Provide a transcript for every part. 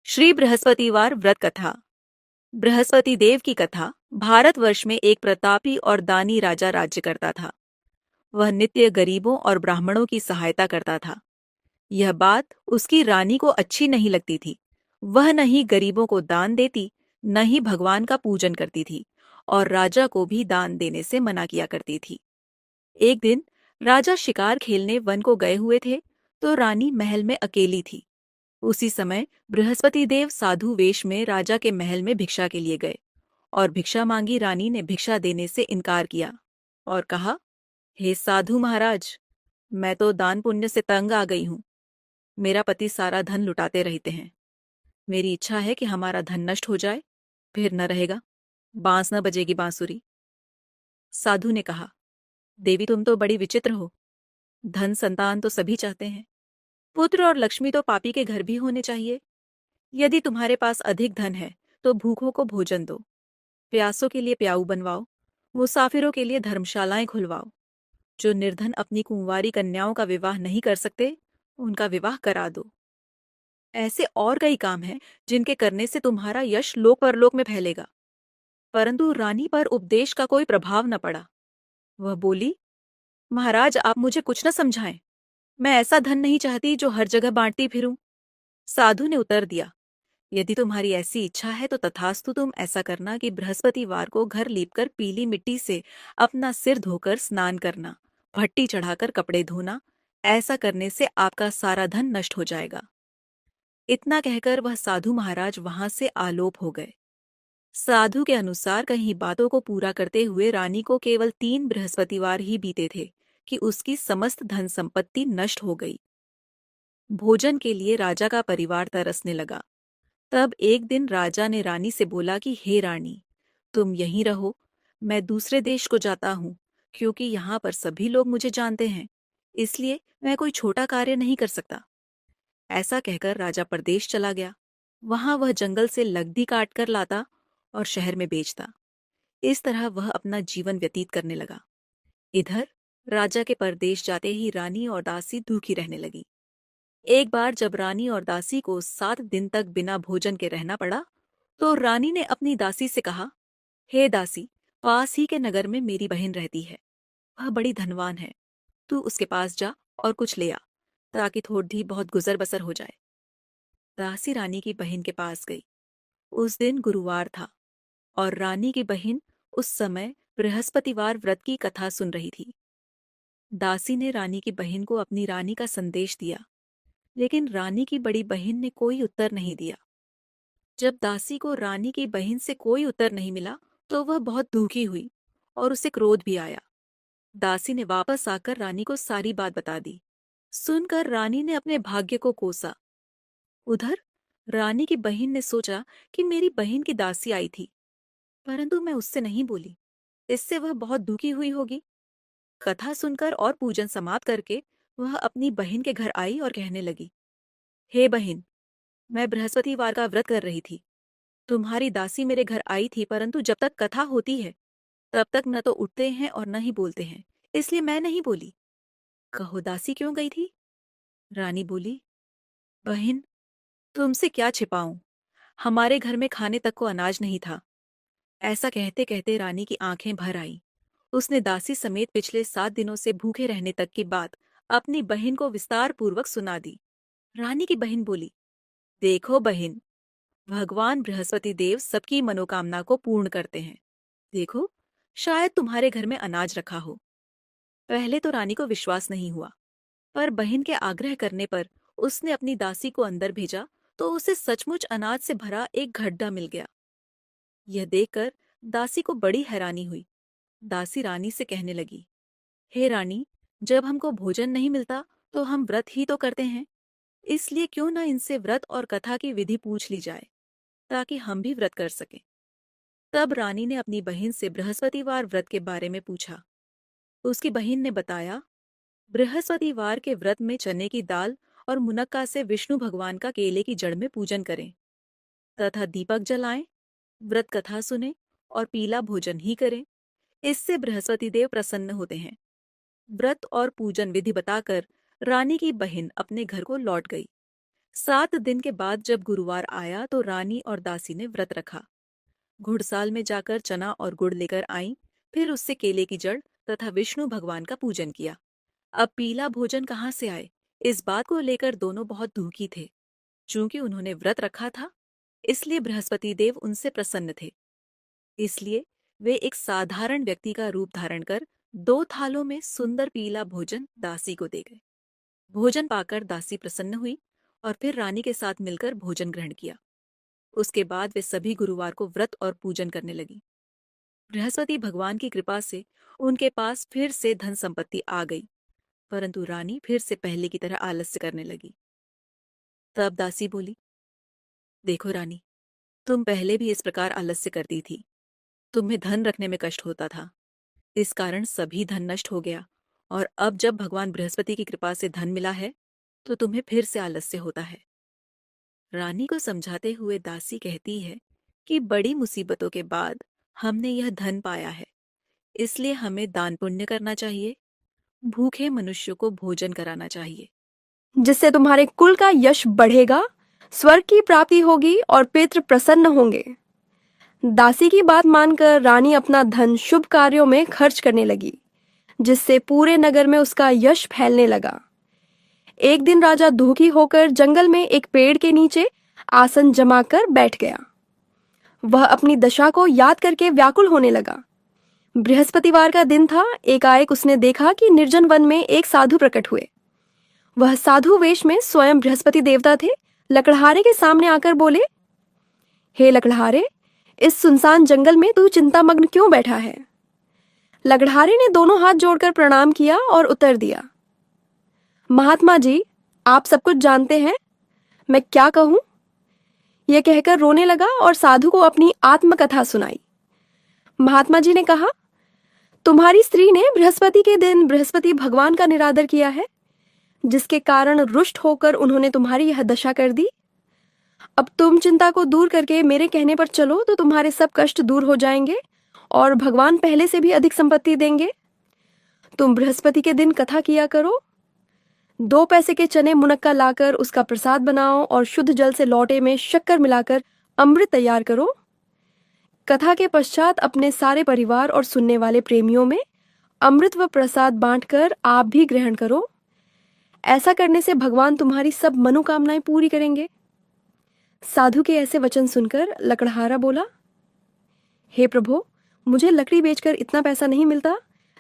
श्री बृहस्पतिवार व्रत कथा। बृहस्पति देव की कथा। भारतवर्ष में एक प्रतापी और दानी राजा राज्य करता था। वह नित्य गरीबों और ब्राह्मणों की सहायता करता था। यह बात उसकी रानी को अच्छी नहीं लगती थी। वह न ही गरीबों को दान देती, न ही भगवान का पूजन करती थी, और राजा को भी दान देने से मना किया करती थी। एक दिन राजा शिकार खेलने वन को गए हुए थे, तो रानी महल में अकेली थी। उसी समय बृहस्पति देव साधु वेश में राजा के महल में भिक्षा के लिए गए, और भिक्षा मांगी रानी ने भिक्षा देने से इनकार किया और कहा, हे साधु महाराज, मैं तो दान पुण्य से तंग आ गई हूँ। मेरा पति सारा धन लुटाते रहते हैं। मेरी इच्छा है कि हमारा धन नष्ट हो जाए, फिर न रहेगा, बांस न बजेगी बांसुरी। साधु ने कहा, देवी तुम तो बड़ी विचित्र हो। धन संतान तो सभी चाहते हैं, पुत्र और लक्ष्मी तो पापी के घर भी होने चाहिए। यदि तुम्हारे पास अधिक धन है तो भूखों को भोजन दो, प्यासों के लिए प्याऊ बनवाओ, मुसाफिरों के लिए धर्मशालाएं खुलवाओ। जो निर्धन अपनी कुंवारी कन्याओं का विवाह नहीं कर सकते, उनका विवाह करा दो। ऐसे और कई काम हैं जिनके करने से तुम्हारा यश लोक परलोक में फैलेगा। परंतु रानी पर उपदेश का कोई प्रभाव न पड़ा। वह बोली, महाराज आप मुझे कुछ न समझाएं। मैं ऐसा धन नहीं चाहती जो हर जगह बांटती फिरूं। साधु ने उत्तर दिया, यदि तुम्हारी ऐसी इच्छा है तो तथास्तु, तुम ऐसा करना कि बृहस्पतिवार को घर लीपकर पीली मिट्टी से अपना सिर धोकर स्नान करना, भट्टी चढ़ाकर कपड़े धोना। ऐसा करने से आपका सारा धन नष्ट हो जाएगा। इतना कहकर वह साधु महाराज वहां से आलोप हो गए। साधु के अनुसार कहीं बातों को पूरा करते हुए रानी को केवल 3 बृहस्पतिवार ही बीते थे कि उसकी समस्त धन संपत्ति नष्ट हो गई। भोजन के लिए राजा का परिवार तरसने लगा। तब एक दिन राजा ने रानी से बोला कि हे रानी, तुम यहीं रहो, मैं दूसरे देश को जाता हूँ, क्योंकि यहाँ पर सभी लोग मुझे जानते हैं, इसलिए मैं कोई छोटा कार्य नहीं कर सकता। ऐसा कहकर राजा परदेश चला गया। वहां वह जंगल से लकड़ी काट कर लाता और शहर में बेचता। इस तरह वह अपना जीवन व्यतीत करने लगा। इधर राजा के परदेश जाते ही रानी और दासी दुखी रहने लगी। एक बार जब रानी और दासी को 7 दिन तक बिना भोजन के रहना पड़ा, तो रानी ने अपनी दासी से कहा, हे दासी, पास ही के नगर में मेरी बहन रहती है। वह बड़ी धनवान है। तू उसके पास जा और कुछ ले आ, ताकि थोड़ी बहुत गुजर बसर हो जाए। दासी रानी की बहन के पास गई। उस दिन गुरुवार था और रानी की बहन उस समय बृहस्पतिवार व्रत की कथा सुन रही थी। दासी ने रानी की बहन को अपनी रानी का संदेश दिया, लेकिन रानी की बड़ी बहन ने कोई उत्तर नहीं दिया। जब दासी को रानी की बहन से कोई उत्तर नहीं मिला, तो वह बहुत दुखी हुई और उसे क्रोध भी आया। दासी ने वापस आकर रानी को सारी बात बता दी। सुनकर रानी ने अपने भाग्य को कोसा। उधर रानी की बहन ने सोचा कि मेरी बहन की दासी आई थी, परंतु मैं उससे नहीं बोली, इससे वह बहुत दुखी हुई होगी। कथा सुनकर और पूजन समाप्त करके वह अपनी बहन के घर आई और कहने लगी, हे बहन, मैं बृहस्पतिवार का व्रत कर रही थी। तुम्हारी दासी मेरे घर आई थी, परंतु जब तक कथा होती है तब तक न तो उठते हैं और न ही बोलते हैं, इसलिए मैं नहीं बोली। कहो दासी क्यों गई थी? रानी बोली, बहन, तुमसे क्या छिपाऊं, हमारे घर में खाने तक को अनाज नहीं था। ऐसा कहते कहते रानी की आंखें भर आईं। उसने दासी समेत पिछले 7 दिनों से भूखे रहने तक की बात अपनी बहन को विस्तार पूर्वक सुना दी। रानी की बहन बोली, देखो बहन, भगवान बृहस्पति देव सबकी मनोकामना को पूर्ण करते हैं। देखो, शायद तुम्हारे घर में अनाज रखा हो। पहले तो रानी को विश्वास नहीं हुआ, पर बहन के आग्रह करने पर उसने अपनी दासी को अंदर भेजा, तो उसे सचमुच अनाज से भरा एक गड्ढा मिल गया। यह देखकर दासी को बड़ी हैरानी हुई। दासी रानी से कहने लगी, हे रानी, जब हमको भोजन नहीं मिलता तो हम व्रत ही तो करते हैं, इसलिए क्यों न इनसे व्रत और कथा की विधि पूछ ली जाए, ताकि हम भी व्रत कर सकें। तब रानी ने अपनी बहन से बृहस्पतिवार व्रत के बारे में पूछा। उसकी बहन ने बताया, बृहस्पतिवार के व्रत में चने की दाल और मुनक्का से विष्णु भगवान का केले की जड़ में पूजन करें, तथा दीपक जलाएं, व्रत कथा सुने और पीला भोजन ही करें। इससे बृहस्पति देव प्रसन्न होते हैं। व्रत और पूजन विधि बताकर रानी की बहन अपने घर को लौट गई। 7 दिन के बाद जब गुरुवार आया तो रानी और दासी ने व्रत रखा। घुड़साल में जाकर चना और गुड़ लेकर आईं, फिर उससे केले की जड़ तथा विष्णु भगवान का पूजन किया। अब पीला भोजन कहाँ से आए, इस बात को लेकर दोनों बहुत दुखी थे। चूंकि उन्होंने व्रत रखा था, इसलिए बृहस्पति देव उनसे प्रसन्न थे। इसलिए वे एक साधारण व्यक्ति का रूप धारण कर 2 थालों में सुंदर पीला भोजन दासी को दे गए। भोजन पाकर दासी प्रसन्न हुई और फिर रानी के साथ मिलकर भोजन ग्रहण किया। उसके बाद वे सभी गुरुवार को व्रत और पूजन करने लगी। बृहस्पति भगवान की कृपा से उनके पास फिर से धन संपत्ति आ गई, परंतु रानी फिर से पहले की तरह आलस्य करने लगी। तब दासी बोली, देखो रानी, तुम पहले भी इस प्रकार आलस्य करती थी। तुम्हें धन रखने में कष्ट होता था, इस कारण सभी धन नष्ट हो गया, और अब जब भगवान बृहस्पति की कृपा से धन मिला है तो तुम्हें फिर से आलस्य होता है। रानी को समझाते हुए दासी कहती है कि बड़ी मुसीबतों के बाद हमने यह धन पाया है, इसलिए हमें दान पुण्य करना चाहिए, भूखे मनुष्य को भोजन कराना चाहिए, जिससे तुम्हारे कुल का यश बढ़ेगा, स्वर्ग की प्राप्ति होगी और पितृ प्रसन्न होंगे। दासी की बात मानकर रानी अपना धन शुभ कार्यों में खर्च करने लगी, जिससे पूरे नगर में उसका यश फैलने लगा। एक दिन राजा दुखी होकर जंगल में एक पेड़ के नीचे आसन जमाकर बैठ गया। वह अपनी दशा को याद करके व्याकुल होने लगा। बृहस्पतिवार का दिन था। एकाएक उसने देखा कि निर्जन वन में एक साधु प्रकट हुए। वह साधु वेश में स्वयं बृहस्पति देवता थे। लकड़हारे के सामने आकर बोले, हे लकड़हारे, इस सुनसान जंगल में तू चिंतामग्न क्यों बैठा है? लकड़हारे ने दोनों हाथ जोड़कर प्रणाम किया और उत्तर दिया, महात्मा जी, आप सब कुछ जानते हैं, मैं क्या कहूं? यह कहकर रोने लगा और साधु को अपनी आत्मकथा सुनाई। महात्मा जी ने कहा, तुम्हारी स्त्री ने बृहस्पति के दिन बृहस्पति भगवान का निरादर किया है, जिसके कारण रुष्ट होकर उन्होंने तुम्हारी यह दशा कर दी। अब तुम चिंता को दूर करके मेरे कहने पर चलो तो तुम्हारे सब कष्ट दूर हो जाएंगे और भगवान पहले से भी अधिक संपत्ति देंगे। तुम बृहस्पति के दिन कथा किया करो। 2 पैसे के चने मुनक्का लाकर उसका प्रसाद बनाओ और शुद्ध जल से लोटे में शक्कर मिलाकर अमृत तैयार करो। कथा के पश्चात अपने सारे परिवार और सुनने वाले प्रेमियों में अमृत व प्रसाद बांटकर आप भी ग्रहण करो। ऐसा करने से भगवान तुम्हारी सब मनोकामनाएं पूरी करेंगे। साधु के ऐसे वचन सुनकर लकड़हारा बोला, हे प्रभु, मुझे लकड़ी बेचकर इतना पैसा नहीं मिलता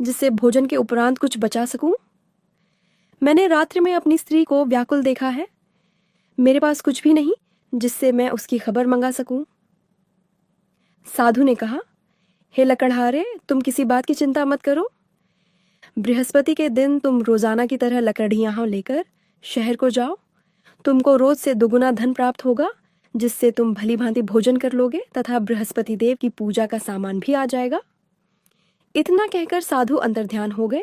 जिससे भोजन के उपरांत कुछ बचा सकूं। मैंने रात्रि में अपनी स्त्री को व्याकुल देखा है। मेरे पास कुछ भी नहीं जिससे मैं उसकी खबर मंगा सकूं। साधु ने कहा, हे लकड़हारे, तुम किसी बात की चिंता मत करो। बृहस्पति के दिन तुम रोजाना की तरह लकड़ियां लेकर शहर को जाओ। तुमको रोज से दुगुना धन प्राप्त होगा, जिससे तुम भली भांति भोजन कर लोगे तथा बृहस्पति देव की पूजा का सामान भी आ जाएगा। इतना कहकर साधु अंतर्ध्यान हो गए।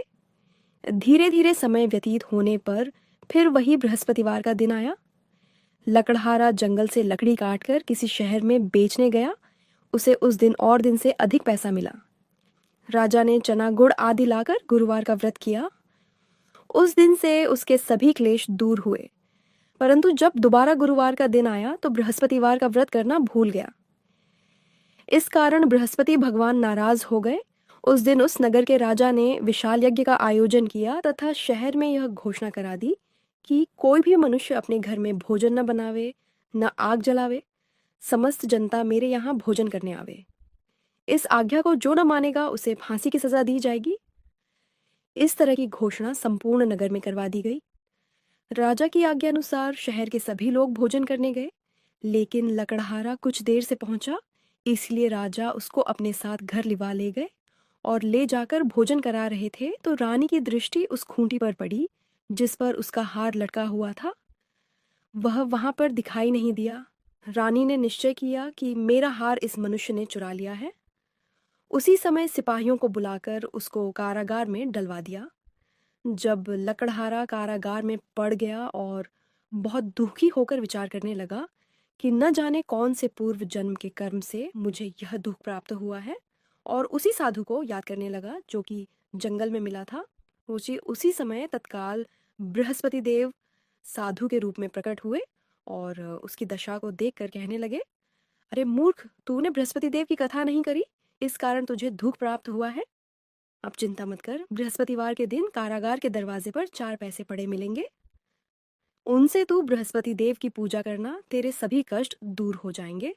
धीरे धीरे समय व्यतीत होने पर फिर वही बृहस्पतिवार का दिन आया। लकड़हारा जंगल से लकड़ी काटकर किसी शहर में बेचने गया। उसे उस दिन और दिन से अधिक पैसा मिला। राजा ने चना गुड़ आदि लाकर गुरुवार का व्रत किया। उस दिन से उसके सभी क्लेश दूर हुए, परंतु जब दोबारा गुरुवार का दिन आया तो बृहस्पतिवार का व्रत करना भूल गया। इस कारण बृहस्पति भगवान नाराज हो गए। उस दिन उस नगर के राजा ने विशाल यज्ञ का आयोजन किया तथा शहर में यह घोषणा करा दी कि कोई भी मनुष्य अपने घर में भोजन न बनावे, न आग जलावे। समस्त जनता मेरे यहाँ भोजन करने आवे। इस आज्ञा को जो न मानेगा उसे फांसी की सजा दी जाएगी। इस तरह की घोषणा संपूर्ण नगर में करवा दी गई। राजा की आज्ञा अनुसार शहर के सभी लोग भोजन करने गए, लेकिन लकड़हारा कुछ देर से पहुंचा, इसलिए राजा उसको अपने साथ घर लिवा ले गए और ले जाकर भोजन करा रहे थे तो रानी की दृष्टि उस खूंटी पर पड़ी जिस पर उसका हार लटका हुआ था। वह वहां पर दिखाई नहीं दिया। रानी ने निश्चय किया कि मेरा हार इस मनुष्य ने चुरा लिया है। उसी समय सिपाहियों को बुलाकर उसको कारागार में डलवा दिया। जब लकड़हारा कारागार में पड़ गया और बहुत दुखी होकर विचार करने लगा कि न जाने कौन से पूर्व जन्म के कर्म से मुझे यह दुख प्राप्त हुआ है, और उसी साधु को याद करने लगा जो कि जंगल में मिला था। उसी समय तत्काल बृहस्पति देव साधु के रूप में प्रकट हुए और उसकी दशा को देखकर कहने लगे, अरे मूर्ख, तूने बृहस्पति देव की कथा नहीं करी, इस कारण तुझे दुख प्राप्त हुआ है। अब चिंता मत कर, बृहस्पतिवार के दिन कारागार के दरवाजे पर 4 पैसे पड़े मिलेंगे। उनसे तू बृहस्पति देव की पूजा करना, तेरे सभी कष्ट दूर हो जाएंगे।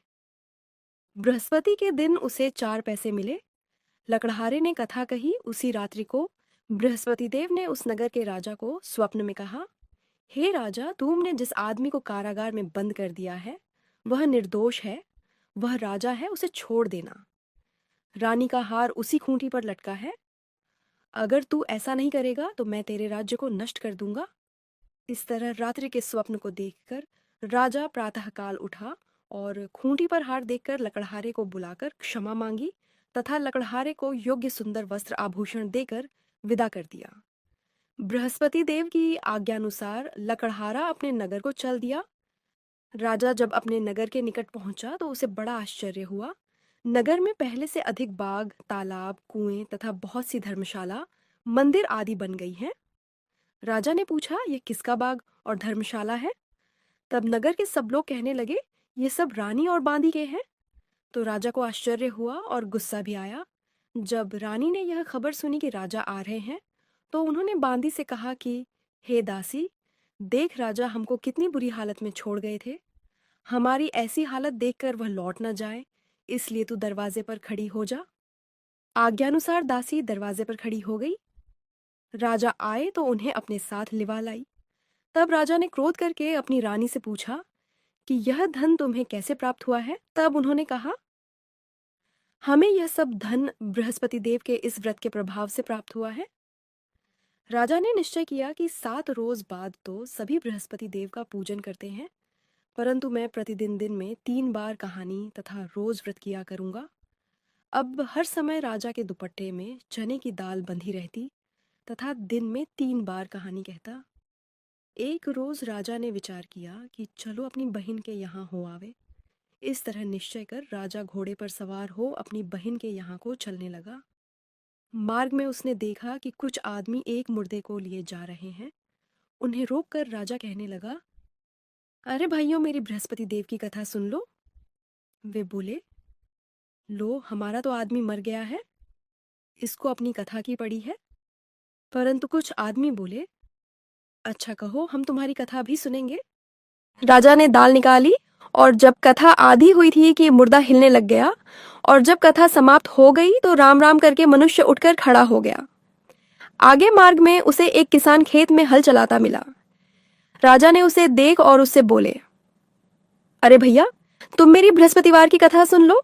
बृहस्पति के दिन उसे 4 पैसे मिले। लकड़हारे ने कथा कही। उसी रात्रि को बृहस्पति देव ने उस नगर के राजा को स्वप्न में कहा, हे राजा, तुमने जिस आदमी को कारागार में बंद कर दिया है वह निर्दोष है, वह राजा है, उसे छोड़ देना। रानी का हार उसी खूंटी पर लटका है। अगर तू ऐसा नहीं करेगा तो मैं तेरे राज्य को नष्ट कर दूंगा। इस तरह रात्रि के स्वप्न को देखकर राजा प्रातःकाल उठा और खूंटी पर हार देखकर लकड़हारे को बुलाकर क्षमा मांगी तथा लकड़हारे को योग्य सुंदर वस्त्र आभूषण देकर विदा कर दिया। बृहस्पति देव की आज्ञानुसार लकड़हारा अपने नगर को चल दिया। राजा जब अपने नगर के निकट पहुंचा तो उसे बड़ा आश्चर्य हुआ। नगर में पहले से अधिक बाग, तालाब, कुएं तथा बहुत सी धर्मशाला, मंदिर आदि बन गई हैं। राजा ने पूछा, यह किसका बाग और धर्मशाला है? तब नगर के सब लोग कहने लगे, ये सब रानी और बांदी के हैं। तो राजा को आश्चर्य हुआ और गुस्सा भी आया। जब रानी ने यह खबर सुनी कि राजा आ रहे हैं तो उन्होंने बांदी से कहा कि हे दासी, देख राजा हमको कितनी बुरी हालत में छोड़ गए थे। हमारी ऐसी हालत देखकर वह लौट न जाए, इसलिए तू दरवाजे पर खड़ी हो जा। आज्ञानुसार दासी दरवाजे पर खड़ी हो गई। राजा आए तो उन्हें अपने साथ लिवा लाई। तब राजा ने क्रोध करके अपनी रानी से पूछा कि यह धन तुम्हें कैसे प्राप्त हुआ है? तब उन्होंने कहा, हमें यह सब धन बृहस्पति देव के इस व्रत के प्रभाव से प्राप्त हुआ है। राजा ने निश्चय किया कि 7 रोज बाद तो सभी बृहस्पति देव का पूजन करते हैं, परंतु मैं प्रतिदिन दिन में 3 बार कहानी तथा रोज व्रत किया करूंगा। अब हर समय राजा के दुपट्टे में चने की दाल बंधी रहती तथा दिन में 3 बार कहानी कहता। एक रोज राजा ने विचार किया कि चलो अपनी बहन के यहाँ हो आवे। इस तरह निश्चय कर राजा घोड़े पर सवार हो अपनी बहन के यहाँ को चलने लगा। मार्ग में उसने देखा कि कुछ आदमी एक मुर्दे को लिए जा रहे हैं। उन्हें रोककर राजा कहने लगा, अरे भाइयों, मेरी बृहस्पति देव की कथा सुन लो। वे बोले, लो, हमारा तो आदमी मर गया है, इसको अपनी कथा की पड़ी है। परंतु कुछ आदमी बोले, अच्छा कहो, हम तुम्हारी कथा भी सुनेंगे। राजा ने दाल निकाली और जब कथा आधी हुई थी कि मुर्दा हिलने लग गया, और जब कथा समाप्त हो गई तो राम राम करके मनुष्य उठकर खड़ा हो गया। आगे मार्ग में उसे एक किसान खेत में हल चलाता मिला। राजा ने उसे देख और उससे बोले, अरे भैया, तुम मेरी बृहस्पतिवार की कथा सुन लो।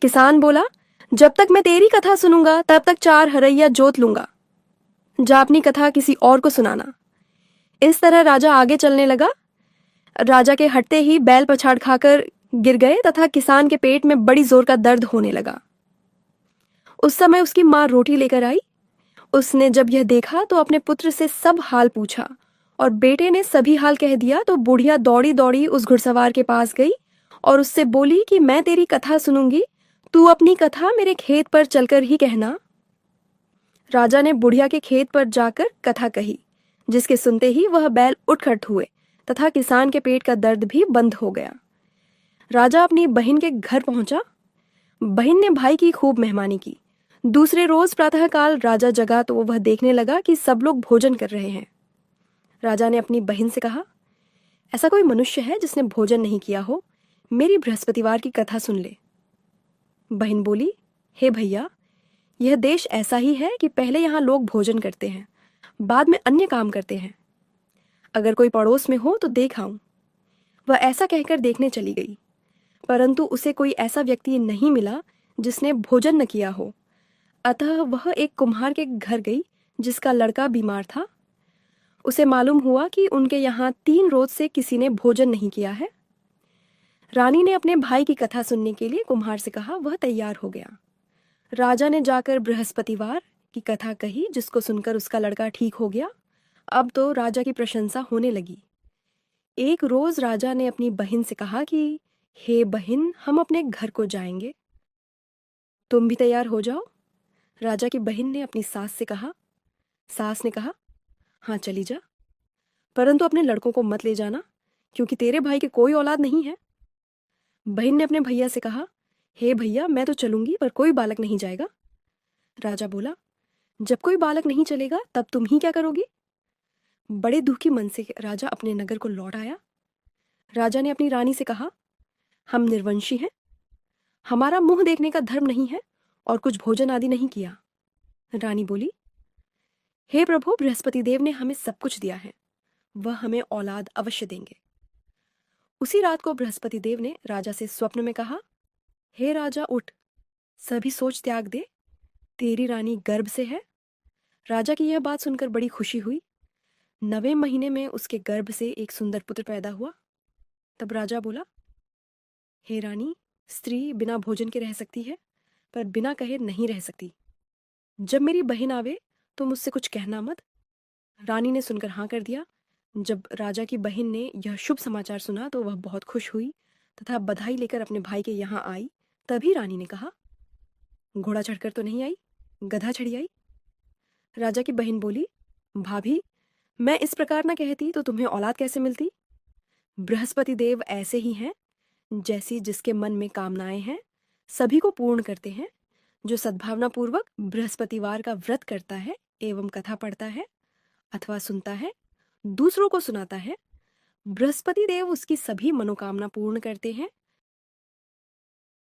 किसान बोला, जब तक मैं तेरी कथा सुनूंगा तब तक 4 हरैया जोत लूंगा। जा अपनी कथा किसी और को सुनाना। इस तरह राजा आगे चलने लगा। राजा के हटते ही बैल पछाड़ खाकर गिर गए तथा किसान के पेट में बड़ी जोर का दर्द होने लगा। उस समय उसकी माँ रोटी लेकर आई। उसने जब यह देखा तो अपने पुत्र से सब हाल पूछा और बेटे ने सभी हाल कह दिया। तो बुढ़िया दौड़ी दौड़ी उस घुड़सवार के पास गई और उससे बोली कि मैं तेरी कथा सुनूंगी, तू अपनी कथा मेरे खेत पर चलकर ही कहना। राजा ने बुढ़िया के खेत पर जाकर कथा कही, जिसके सुनते ही वह बैल उठ खट हुए तथा किसान के पेट का दर्द भी बंद हो गया। राजा अपनी बहन के घर पहुंचा। बहन ने भाई की खूब मेहमानी की। दूसरे रोज प्रातःकाल राजा जगा तो वह देखने लगा कि सब लोग भोजन कर रहे हैं। राजा ने अपनी बहन से कहा, ऐसा कोई मनुष्य है जिसने भोजन नहीं किया हो? मेरी बृहस्पतिवार की कथा सुन ले। बहन बोली, हे भैया, यह देश ऐसा ही है कि पहले यहाँ लोग भोजन करते हैं, बाद में अन्य काम करते हैं। अगर कोई पड़ोस में हो तो देख आऊं। वह ऐसा कहकर देखने चली गई, परंतु उसे कोई ऐसा व्यक्ति नहीं मिला जिसने भोजन न किया हो। अतः वह एक कुम्हार के घर गई जिसका लड़का बीमार था। उसे मालूम हुआ कि उनके यहाँ 3 रोज से किसी ने भोजन नहीं किया है। रानी ने अपने भाई की कथा सुनने के लिए कुम्हार से कहा। वह तैयार हो गया। राजा ने जाकर बृहस्पतिवार की कथा कही, जिसको सुनकर उसका लड़का ठीक हो गया। अब तो राजा की प्रशंसा होने लगी। एक रोज राजा ने अपनी बहन से कहा कि हे बहन, हम अपने घर को जाएंगे, तुम भी तैयार हो जाओ। राजा की बहन ने अपनी सास से कहा। सास ने कहा, हाँ चली जा, परंतु अपने लड़कों को मत ले जाना, क्योंकि तेरे भाई के कोई औलाद नहीं है। बहन ने अपने भैया से कहा, हे भैया, मैं तो चलूंगी पर कोई बालक नहीं जाएगा। राजा बोला, जब कोई बालक नहीं चलेगा तब तुम ही क्या करोगी? बड़े दुखी मन से राजा अपने नगर को लौट आया। राजा ने अपनी रानी से कहा, हम निर्वंशी हैं, हमारा मुंह देखने का धर्म नहीं है और कुछ भोजन आदि नहीं किया। रानी बोली, हे प्रभु, बृहस्पति देव ने हमें सब कुछ दिया है, वह हमें औलाद अवश्य देंगे। उसी रात को बृहस्पति देव ने राजा से स्वप्न में कहा, हे राजा, उठ, सभी सोच त्याग दे, तेरी रानी गर्भ से है। राजा की यह बात सुनकर बड़ी खुशी हुई। 9वें महीने में उसके गर्भ से एक सुंदर पुत्र पैदा हुआ। तब राजा बोला, हे रानी, स्त्री बिना भोजन के रह सकती है पर बिना कहे नहीं रह सकती। जब मेरी बहन आवे तो मुझसे कुछ कहना मत। रानी ने सुनकर हाँ कर दिया। जब राजा की बहन ने यह शुभ समाचार सुना तो वह बहुत खुश हुई तथा बधाई लेकर अपने भाई के यहाँ आई। तभी रानी ने कहा, घोड़ा चढ़कर तो नहीं आई, गधा चढ़ी आई। राजा की बहन बोली, भाभी, मैं इस प्रकार न कहती तो तुम्हें औलाद कैसे मिलती? बृहस्पति देव ऐसे ही हैं, जैसी जिसके मन में कामनाएं हैं सभी को पूर्ण करते हैं। जो सद्भावना पूर्वक बृहस्पतिवार का व्रत करता है एवं कथा पढ़ता है अथवा सुनता है, दूसरों को सुनाता है, बृहस्पति देव उसकी सभी मनोकामना पूर्ण करते हैं